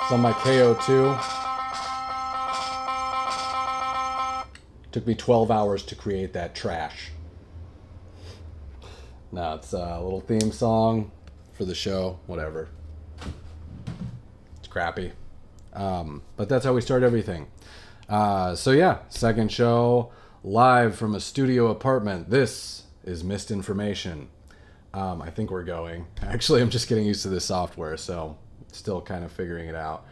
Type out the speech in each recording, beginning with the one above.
It's on my KO2. Took me 12 hours to create that trash. Now it's a little theme song for the show, whatever. It's crappy. But that's how we start everything. So yeah, second show, live from a studio apartment. This is Missed Information. I think we're going. Actually, I'm just getting used to this software, so still kind of figuring it out.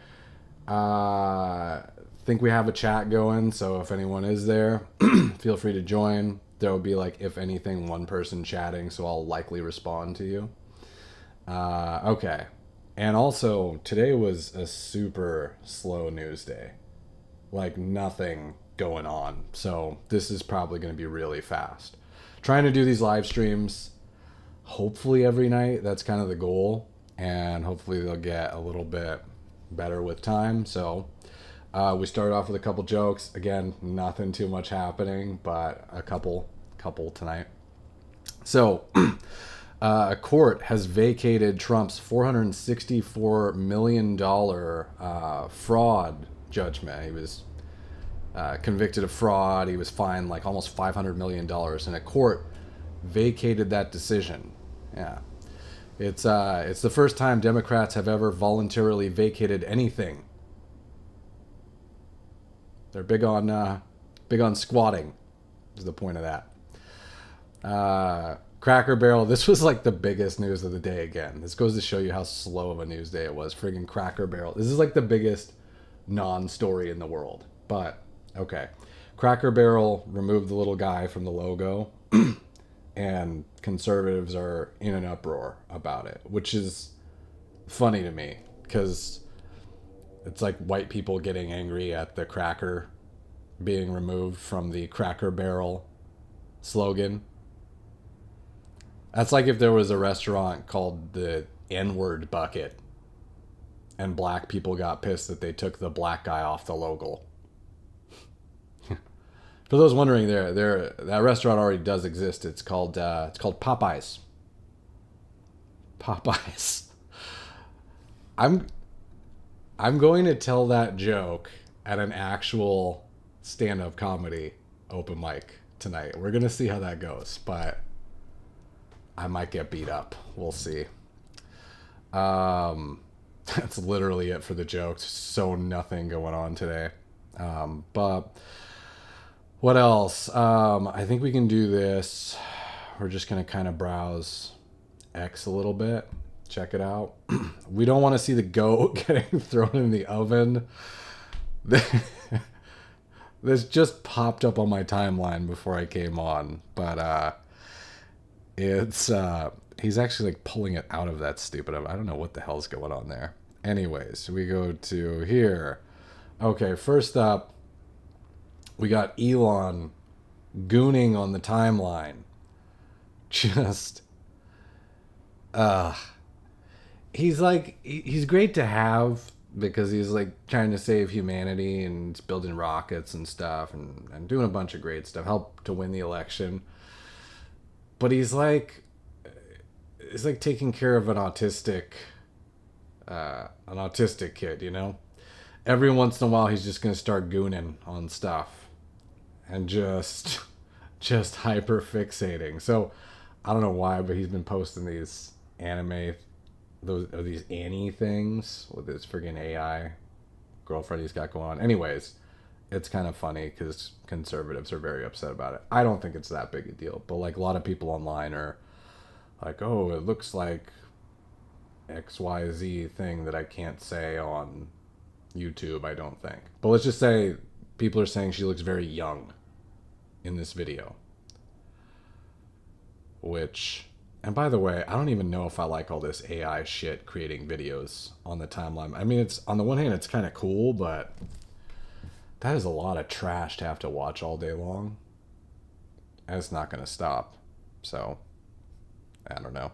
Think we have a chat going, so if anyone is there, feel free to join. There will be, like, if anything, one person chatting, so I'll likely respond to you. Okay. And also, today was a super slow news day. Like, nothing going on. So this is probably going to be really fast. Trying to do these live streams, hopefully every night. That's kind of the goal. And hopefully they'll get a little bit better with time. So we started off with a couple jokes. Again, nothing too much happening, but a couple tonight. So a court has vacated Trump's $464 million fraud judgment. He was convicted of fraud. He was fined like almost $500 million, and a court vacated that decision. Yeah. It's the first time Democrats have ever voluntarily vacated anything. They're big on squatting, is the point of that. Cracker Barrel, this was like the biggest news of the day again. This goes to show you how slow of a news day it was. Friggin' Cracker Barrel. This is like the biggest non-story in the world. But, okay. Cracker Barrel removed the little guy from the logo. And conservatives are in an uproar about it, which is funny to me because it's like white people getting angry at the cracker being removed from the Cracker Barrel slogan. That's like if there was a restaurant called the N-word bucket and black people got pissed that they took the black guy off the logo. For those wondering, that restaurant already does exist. It's called Popeyes. Popeyes. I'm going to tell that joke at an actual stand-up comedy open mic tonight. We're gonna see how that goes, but I might get beat up. We'll see. That's literally it for the jokes. So nothing going on today. But what else? I think we can do this. We're just going to kind of browse X a little bit. Check it out. We don't want to see the goat getting thrown in the oven. This just popped up on my timeline before I came on. But it's he's actually like pulling it out of that stupid oven. I don't know what the hell's going on there. Anyways, we go to here. Okay, first up, we got Elon gooning on the timeline. Just, he's great to have because he's like trying to save humanity and building rockets and stuff and doing a bunch of great stuff, help to win the election. But he's like taking care of an autistic kid, you know? Every once in a while, he's just going to start gooning on stuff. And just hyper fixating. So I don't know why, but he's been posting these these Annie things with his friggin' AI girlfriend he's got going on. Anyways, it's kind of funny because conservatives are very upset about it. I don't think it's that big a deal, but like a lot of people online are like, oh, it looks like XYZ thing that I can't say on YouTube, I don't think. But let's just say people are saying she looks very young in this video. Which, and by the way, I don't even know if I like all this AI shit creating videos on the timeline. I mean, it's on the one hand, it's kind of cool, but that is a lot of trash to have to watch all day long. And it's not going to stop. So, I don't know.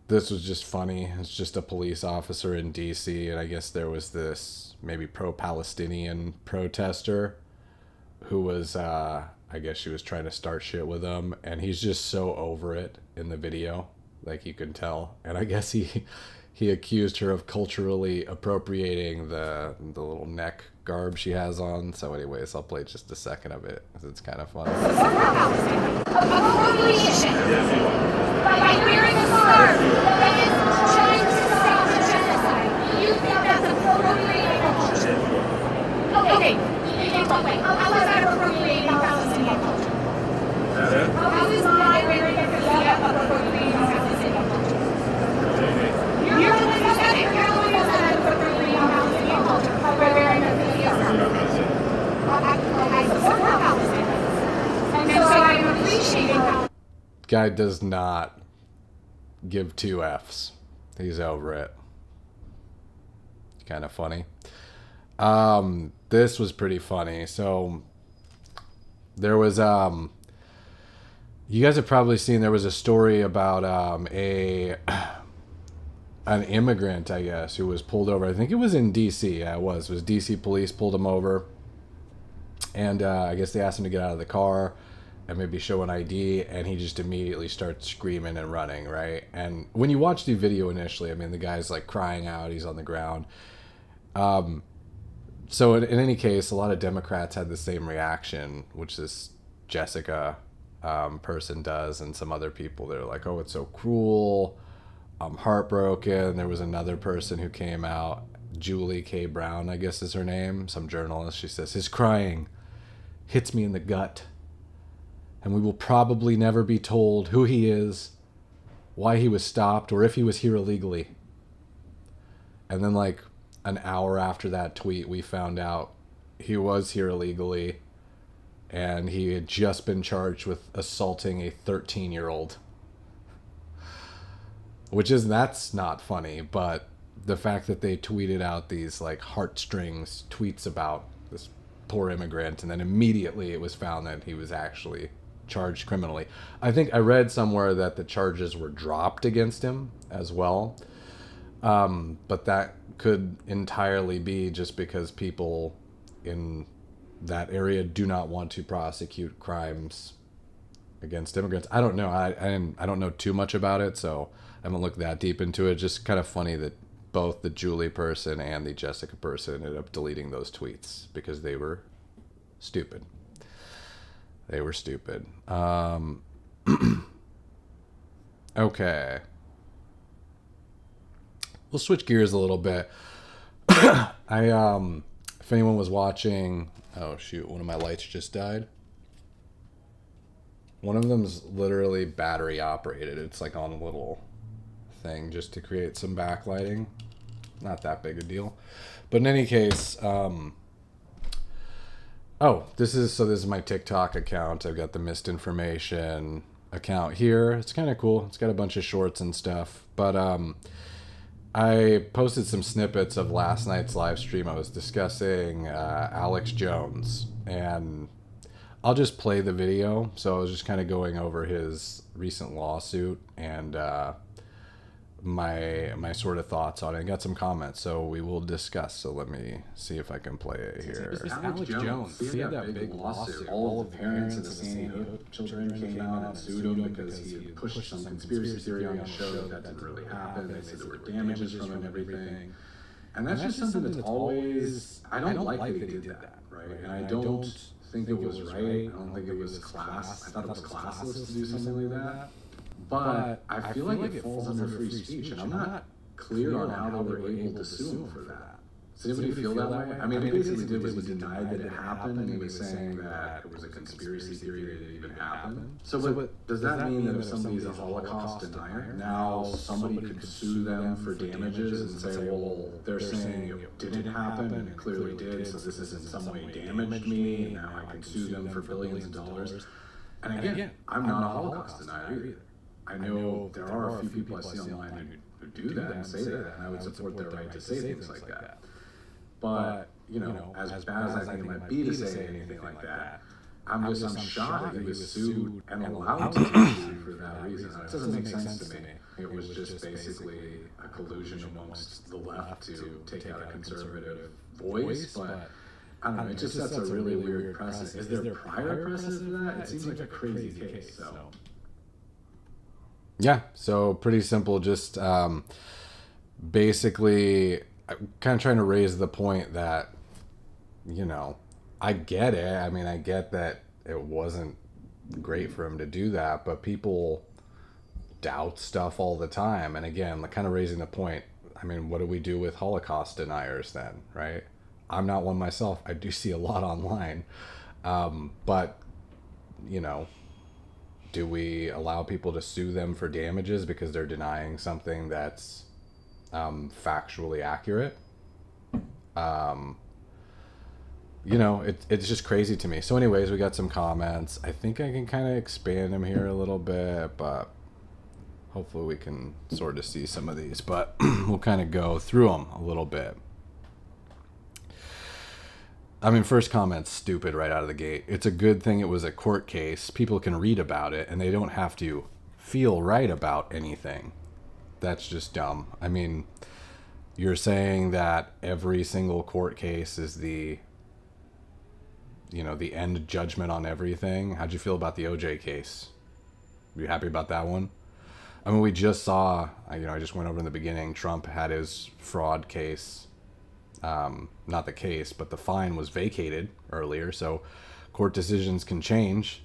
This was just funny. It's just a police officer in DC, and I guess there was this maybe pro-Palestinian protester who was, I guess she was trying to start shit with him, and he's just so over it in the video, like you can tell. And I guess he he accused her of culturally appropriating the little neck garb she has on. So anyways, I'll play just a second of it because it's kind of fun. Appropriation by wearing a scarf that is trying to stop the genocide. You think that's appropriating culture? Okay, how is that appropriating Palestinian culture? How is my wearing a keffiyeh appropriating Palestinian culture? You're the one who said it. You're the one who said I'm appropriating Palestinian culture by wearing a keffiyeh. I support Palestinians. And so I'm appreciating how... Guy does not give two F's. He's over it. Kind of funny. This was pretty funny. So there was you guys have probably seen, there was a story about an immigrant, I guess, who was pulled over. I think it was in DC. Yeah, it was DC police pulled him over, and I guess they asked him to get out of the car and maybe show an ID, and he just immediately starts screaming and running, right? And when you watch the video initially, I mean, the guy's like crying out, he's on the ground. So in any case, a lot of Democrats had the same reaction, which this Jessica person does, and some other people. They're like, oh, it's so cruel, I'm heartbroken. There was another person who came out, Julie K. Brown, I guess is her name, some journalist. She says, his crying hits me in the gut, and we will probably never be told who he is, why he was stopped, or if he was here illegally. And then like an hour after that tweet, we found out he was here illegally, and he had just been charged with assaulting a 13-year-old. That's not funny, but the fact that they tweeted out these like heartstrings tweets about this poor immigrant, and then immediately it was found that he was actually charged criminally. I think I read somewhere that the charges were dropped against him as well. But that could entirely be just because people in that area do not want to prosecute crimes against immigrants. I don't know. I don't know too much about it, so I haven't looked that deep into it. Just kind of funny that both the Julie person and the Jessica person ended up deleting those tweets because they were stupid. They were stupid. Okay. We'll switch gears a little bit. If anyone was watching, oh shoot, one of my lights just died. One of them's literally battery operated. It's like on a little thing just to create some backlighting. Not that big a deal. But in any case, this is my TikTok account. I've got the misinformation account here. It's kind of cool. It's got a bunch of shorts and stuff. But I posted some snippets of last night's live stream. I was discussing Alex Jones, and I'll just play the video. So I was just kind of going over his recent lawsuit and my sort of thoughts on it. I got some comments, so we will discuss. So let me see if I can play it here. Alex Jones, he had that big lawsuit. All of the parents of the Sandy Hook children came out and sued him because he pushed some conspiracy theory on the show that didn't really happen. They said there were damages from it and everything. And that's just something that's always, I don't like that he did that, right? And I don't think it was right. I don't think it was class. I thought it was classless to do something like that. But I feel like it falls under free speech, and I'm not clear on how they were able to sue him for that. Does anybody feel that way? I mean, what he basically did was he denied that it happened, and he was saying that it was a conspiracy theory that it even happened. So but does that mean that if somebody's a Holocaust denier, now somebody could sue them for damages and say, well, they're saying it didn't happen, and it clearly did, so this has in some way damaged me, and now I can sue them for billions of dollars? And again, I'm not a Holocaust denier either. I know there are a few people I see online who do that and say that, and I would support their right to say things like that. But, as bad as I think it might be to say anything like that, I'm shocked that he was sued and allowed to be sued for that reason. It doesn't make sense to me. It was just basically a collusion amongst the left to take out a conservative voice, but I don't know, it just sets a really weird precedent. Is there prior precedent for that? It seems like a crazy case, so... Yeah, so pretty simple. Just basically, I'm kind of trying to raise the point that, you know, I get it. I mean, I get that it wasn't great for him to do that, but people doubt stuff all the time. And again, like, kind of raising the point, I mean, what do we do with Holocaust deniers then, right? I'm not one myself. I do see a lot online. But, you know, do we allow people to sue them for damages because they're denying something that's factually accurate? You know, it's just crazy to me. So anyways, we got some comments. I think I can kind of expand them here a little bit, but hopefully we can sort of see some of these. But we'll kind of go through them a little bit. I mean, first comment's stupid right out of the gate. It's a good thing it was a court case. People can read about it, and they don't have to feel right about anything. That's just dumb. I mean, you're saying that every single court case is the, you know, the end judgment on everything. How'd you feel about the OJ case? You happy about that one? I mean, we just saw, you know, I just went over in the beginning, Trump had his fraud case. Not the case, but the fine was vacated earlier, so court decisions can change.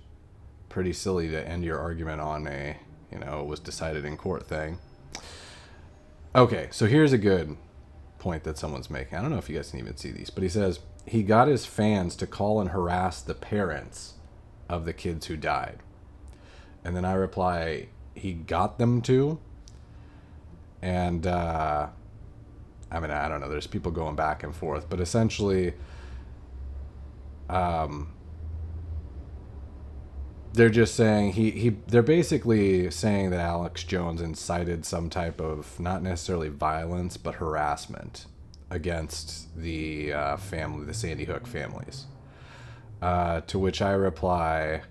Pretty silly to end your argument on a, you know, it was decided in court thing. Okay, so here's a good point that someone's making. I don't know if you guys can even see these, but he says he got his fans to call and harass the parents of the kids who died. And then I reply, he got them to? And, I mean, I don't know. There's people going back and forth, but essentially, they're just saying they're basically saying that Alex Jones incited some type of, not necessarily violence, but harassment against the family, the Sandy Hook families. To which I reply,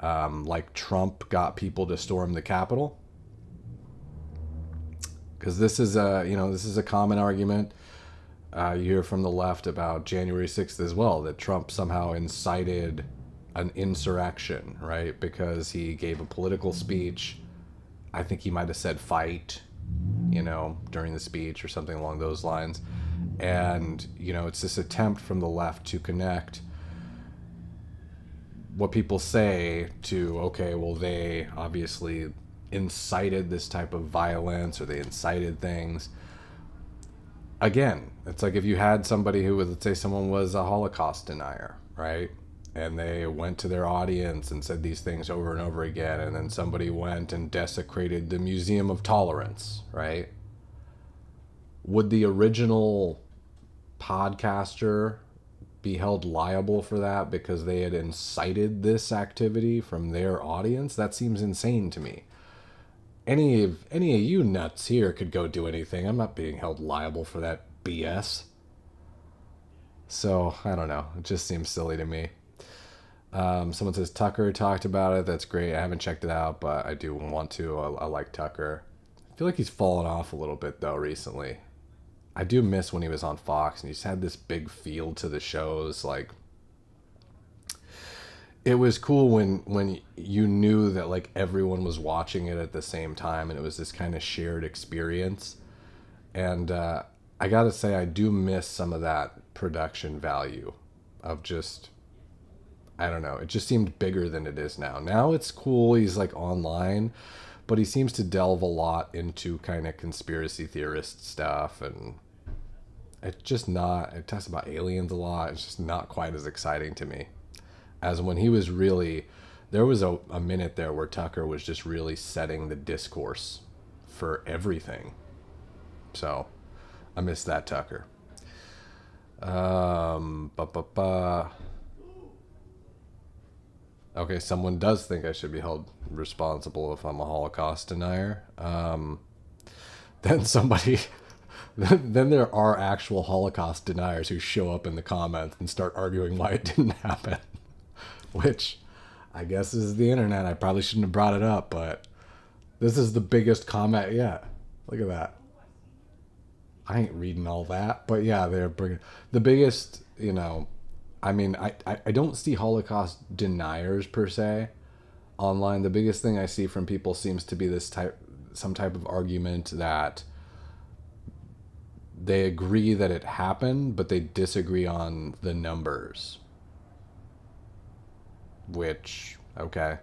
like Trump got people to storm the Capitol. Because this is a common argument you hear from the left about January 6th as well, that Trump somehow incited an insurrection, right? Because he gave a political speech. I think he might have said fight, you know, during the speech or something along those lines. And, you know, it's this attempt from the left to connect what people say to, okay, well, they obviously incited this type of violence, or they incited things. Again, it's like if you had somebody who was, let's say someone was a Holocaust denier, right? And they went to their audience and said these things over and over again, and then somebody went and desecrated the Museum of Tolerance, right? Would the original podcaster be held liable for that because they had incited this activity from their audience? That seems insane to me. Any of you nuts here could go do anything. I'm not being held liable for that BS. So, I don't know. It just seems silly to me. Someone says Tucker talked about it. That's great. I haven't checked it out, but I do want to. I like Tucker. I feel like he's fallen off a little bit, though, recently. I do miss when he was on Fox, and he just had this big feel to the shows. Like, it was cool when you knew that, like, everyone was watching it at the same time, and it was this kind of shared experience. And I gotta say, I do miss some of that production value of just, I don't know, it just seemed bigger than it is now. Now it's cool, he's like online, but he seems to delve a lot into kind of conspiracy theorist stuff, and it's just not, it talks about aliens a lot. It's just not quite as exciting to me as when he was really, there was a minute there where Tucker was just really setting the discourse for everything. So I miss that Tucker. Okay, someone does think I should be held responsible if I'm a Holocaust denier. Then somebody, then there are actual Holocaust deniers who show up in the comments and start arguing why it didn't happen. Which, I guess is the internet. I probably shouldn't have brought it up, but this is the biggest comment yet. Look at that. I ain't reading all that, but yeah, they're bringing the biggest, you know, I mean, I don't see Holocaust deniers per se online. The biggest thing I see from people seems to be some type of argument that they agree that it happened, but they disagree on the numbers. Which, okay.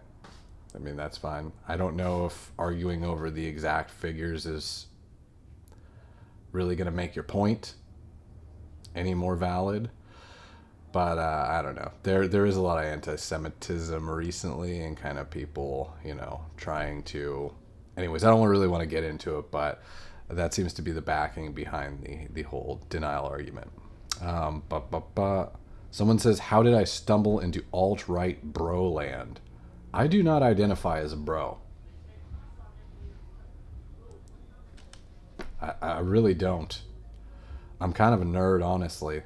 I mean, that's fine. I don't know if arguing over the exact figures is really going to make your point any more valid. But I don't know. There is a lot of anti-Semitism recently, and kind of people, trying to... Anyways, I don't really want to get into it, but that seems to be the backing behind the whole denial argument. Someone says, how did I stumble into alt-right bro land? I do not identify as a bro. I really don't. I'm kind of a nerd, honestly.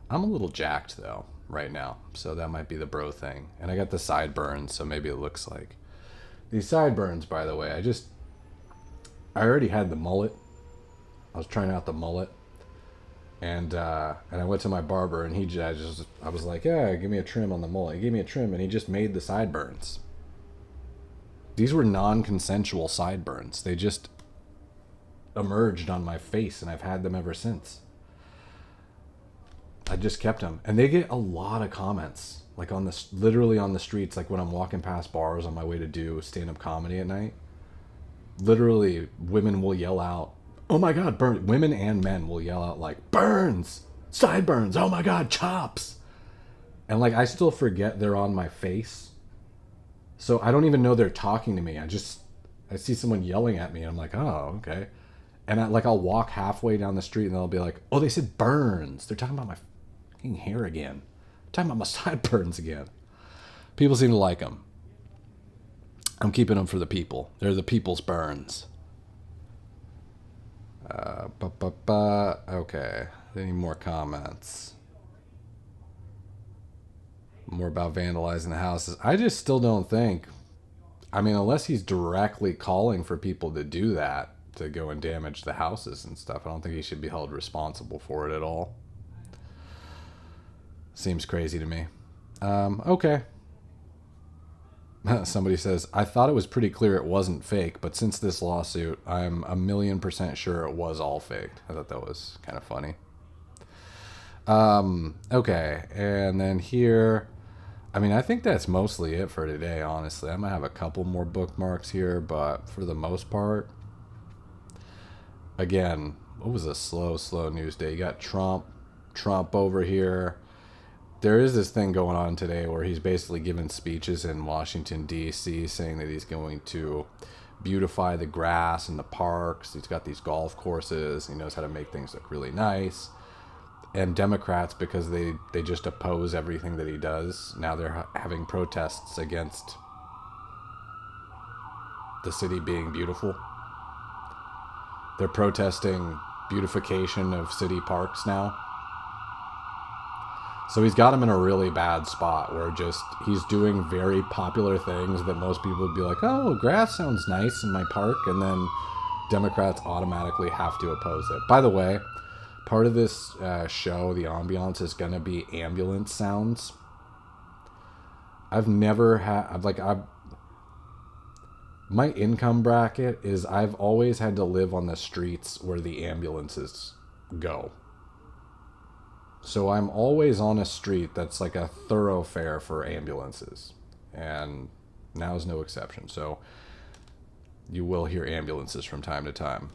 I'm a little jacked, though, right now. So that might be the bro thing. And I got the sideburns, so maybe it looks like... These sideburns, by the way, I already had the mullet. I was trying out the mullet. And I went to my barber, and I was like, yeah, give me a trim on the mullet. He gave me a trim, and he just made the sideburns. These were non-consensual sideburns. They just emerged on my face, and I've had them ever since. I just kept them. And they get a lot of comments, like literally on the streets, like when I'm walking past bars on my way to do stand-up comedy at night. Literally, women will yell out, oh my God, burn. Women and men will yell out like, burns, sideburns, oh my God, chops. And like, I still forget they're on my face. So I don't even know they're talking to me. I see someone yelling at me, and I'm like, oh, okay. And I'll walk halfway down the street, and they'll be like, oh, they said burns. They're talking about my fucking hair again. They're talking about my sideburns again. People seem to like them. I'm keeping them for the people. They're the people's burns. Okay. Any more comments? More about vandalizing the houses. I just still don't think... I mean, unless he's directly calling for people to do that, to go and damage the houses and stuff, I don't think he should be held responsible for it at all. Seems crazy to me. Okay. Somebody says, I thought it was pretty clear it wasn't fake, but since this lawsuit, I'm 1,000,000% sure it was all faked. I thought that was kind of funny. Okay, and then here, I mean, I think that's mostly it for today, honestly. I might have a couple more bookmarks here, but for the most part, again, what was a slow news day? You got Trump over here. There is this thing going on today where he's basically giving speeches in Washington, D.C., saying that he's going to beautify the grass and the parks. He's got these golf courses. He knows how to make things look really nice. And Democrats, because they just oppose everything that he does, now they're having protests against the city being beautiful. They're protesting beautification of city parks now. So he's got him in a really bad spot where he's doing very popular things that most people would be like, oh, grass sounds nice in my park, and then Democrats automatically have to oppose it. By the way, part of this show, the ambiance, is going to be ambulance sounds. My income bracket is I've always had to live on the streets where the ambulances go. So I'm always on a street that's like a thoroughfare for ambulances. And now is no exception. So you will hear ambulances from time to time.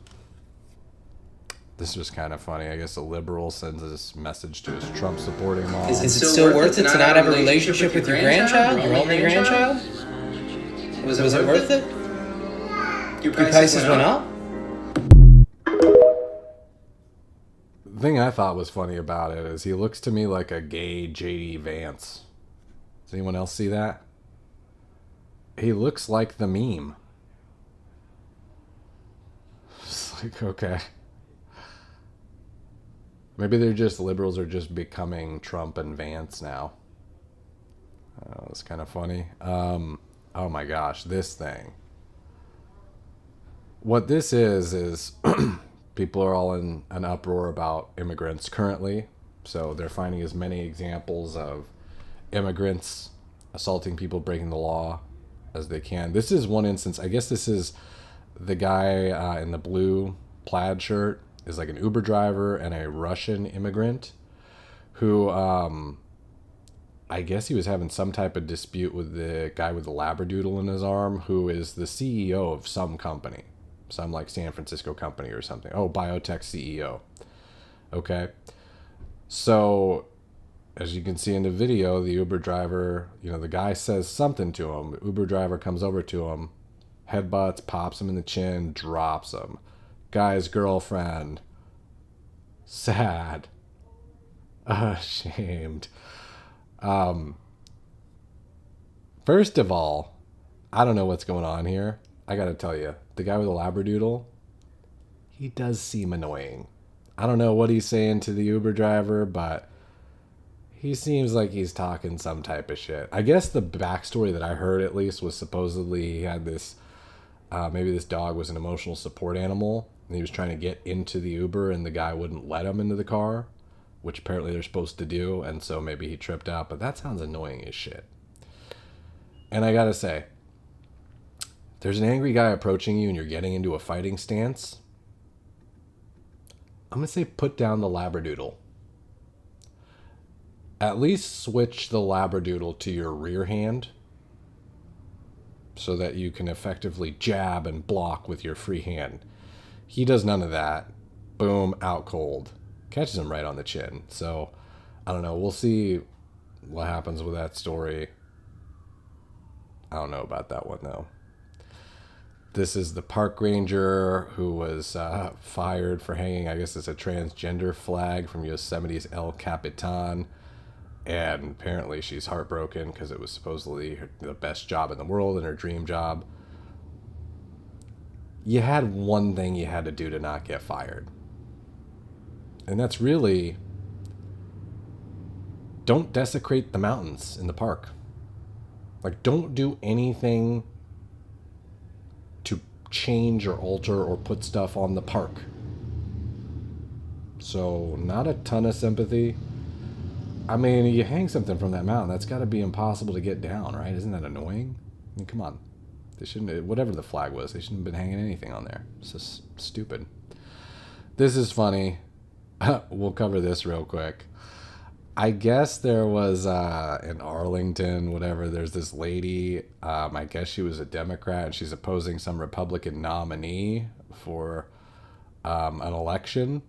This is just kind of funny. I guess a liberal sends this message to his Trump supporting mom. Is it still worth it to not have a relationship with your grandchild? Your only grandchild? Was it worth it? Your prices went up? The thing I thought was funny about it is he looks to me like a gay J.D. Vance. Does anyone else see that? He looks like the meme. It's like, okay. Maybe liberals are just becoming Trump and Vance now. It's kind of funny. Oh my gosh, this thing. What this is people are all in an uproar about immigrants currently. So they're finding as many examples of immigrants assaulting people, breaking the law as they can. This is one instance. I guess this is the guy in the blue plaid shirt. is like an Uber driver and a Russian immigrant who, I guess he was having some type of dispute with the guy with the Labradoodle in his arm, who is the CEO of some company, some like San Francisco company or something. Oh, biotech CEO. Okay. So, as you can see in the video, the Uber driver, the guy says something to him. The Uber driver comes over to him, headbutts, pops him in the chin, drops him. Guy's girlfriend, sad, ashamed. First of all, I don't know what's going on here. I gotta tell you, the guy with the Labradoodle, he does seem annoying. I don't know what he's saying to the Uber driver, but he seems like he's talking some type of shit. I guess the backstory that I heard, at least, was supposedly he had this, maybe this dog was an emotional support animal, and he was trying to get into the Uber, and the guy wouldn't let him into the car, which apparently they're supposed to do, and so maybe he tripped out, but that sounds annoying as shit. And I gotta say, there's an angry guy approaching you and you're getting into a fighting stance, I'm gonna say put down the Labradoodle. At least switch the Labradoodle to your rear hand so that you can effectively jab and block with your free hand. He does none of that. Boom, out cold. Catches him right on the chin. So, I don't know. We'll see what happens with that story. I don't know about that one, though. This is the park ranger who was fired for hanging, I guess it's a transgender flag from Yosemite's El Capitan. And apparently she's heartbroken because it was supposedly the best job in the world and her dream job. You had one thing you had to do to not get fired. And that's really, don't desecrate the mountains in the park. Like, don't do anything to change or alter or put stuff on the park. So, not a ton of sympathy. I mean, you hang something from that mountain, that's got to be impossible to get down, right? Isn't that annoying? I mean, come on. They shouldn't, whatever the flag was, they shouldn't have been hanging anything on there. It's just stupid. This is funny. We'll cover this real quick. I guess there was in Arlington, whatever, there's this lady, I guess she was a Democrat, and she's opposing some Republican nominee for an election.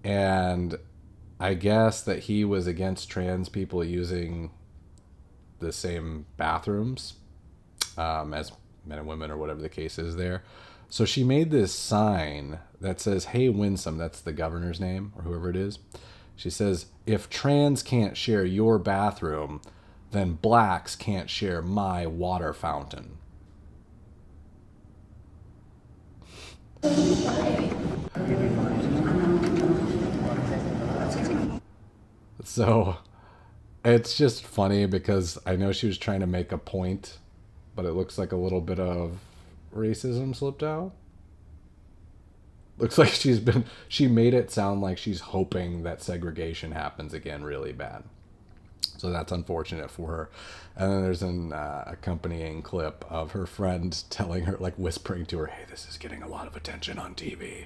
And I guess that he was against trans people using the same bathrooms as men and women or whatever the case is there. So she made this sign that says, "Hey, Winsome," that's the governor's name or whoever it is. She says, "If trans can't share your bathroom, then blacks can't share my water fountain." So it's just funny because I know she was trying to make a point, but it looks like a little bit of racism slipped out. Looks like she made it sound like she's hoping that segregation happens again really bad. So that's unfortunate for her. And then there's an accompanying clip of her friend telling her, like whispering to her, "Hey, this is getting a lot of attention on TV."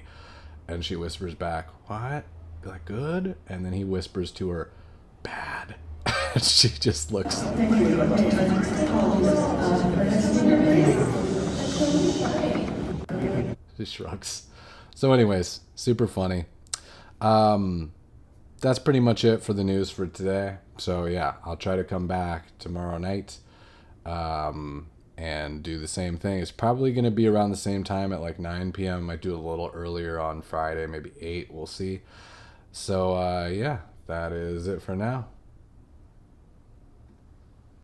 And she whispers back, "What? Like good?" And then he whispers to her, "Bad." She just looks. She shrugs. So anyways, super funny. That's pretty much it for the news for today. So yeah, I'll try to come back tomorrow night and do the same thing. It's probably going to be around the same time at like 9 p.m. Might do a little earlier on Friday, maybe 8. We'll see. So yeah, that is it for now.